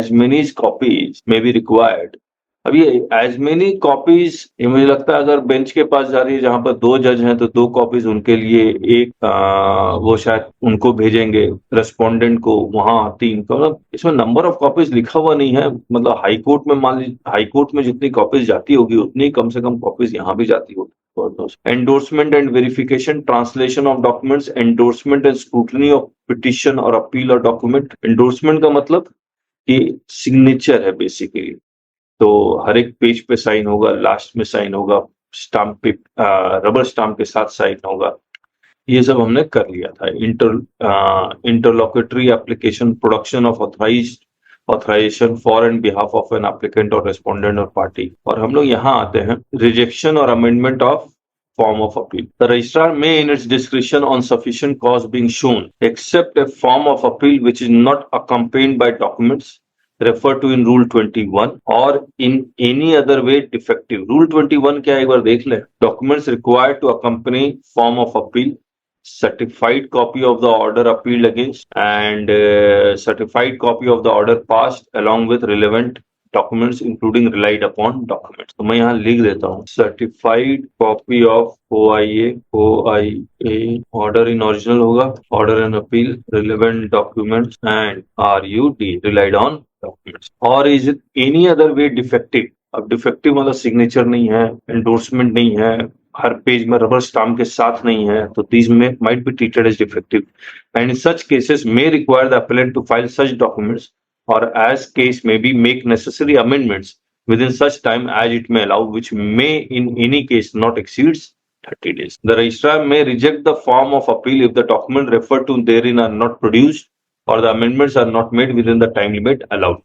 as many copies may be required. अब ये as many copies, ये मुझे लगता है अगर बेंच के पास जा रही है जहां पर 2 जज हैं तो 2 कॉपीज उनके लिए, एक वो शायद उनको भेजेंगे रेस्पोंडेंट को, वहां 3, मतलब इसमें नंबर ऑफ कॉपीज लिखा हुआ नहीं है। मतलब हाई कोर्ट में मान लीजिए, हाई कोर्ट में जितनी कॉपीज जाती होगी उतनी कम से कम कॉपीज यहाँ भी जाती होगी। Endorsement and verification, translation of documents, endorsement and scrutiny of petition और अपील और डॉक्यूमेंट। एंडोर्समेंट का मतलब कि सिग्नेचर है बेसिकली, तो हर एक पेज पे साइन होगा, लास्ट में साइन होगा, स्टाम्प पे रबर स्टाम्प के साथ साइन होगा। ये सब हमने कर लिया था। Interlocutory application, production of authorization for and behalf of an applicant और रेस्पोंडेंट और पार्टी। और हम लोग यहाँ आते हैं रिजेक्शन और amendment of form of appeal. The registrar may in its discretion on sufficient cause being shown accept a form of appeal which is not accompanied by documents referred to in Rule 21 or in any other way defective. Rule 21 क्या, एक बार देख लें। Documents required to accompany form of appeal: certified copy of the order appealed against and certified copy of the order passed along with relevant documents including relied upon documents. तो मैं यहाँ लिख देता हूँ certified copy of OIA order in original होगा, order in appeal, relevant documents and RUD relied on documents. और is it any other way defective. अब defective मतलब सिग्नेचर नहीं है, एंडोर्समेंट नहीं है, हर पेज में रबर स्टाम्प के साथ नहीं है, तो these may might be treated as defective and in such cases may require the appellant to file such documents or as case may be make necessary amendments within such time as it may allow, which may in any case not exceeds 30 days. The registrar may reject the form of appeal if the document referred to therein are not produced or the amendments are not made within the time limit allowed.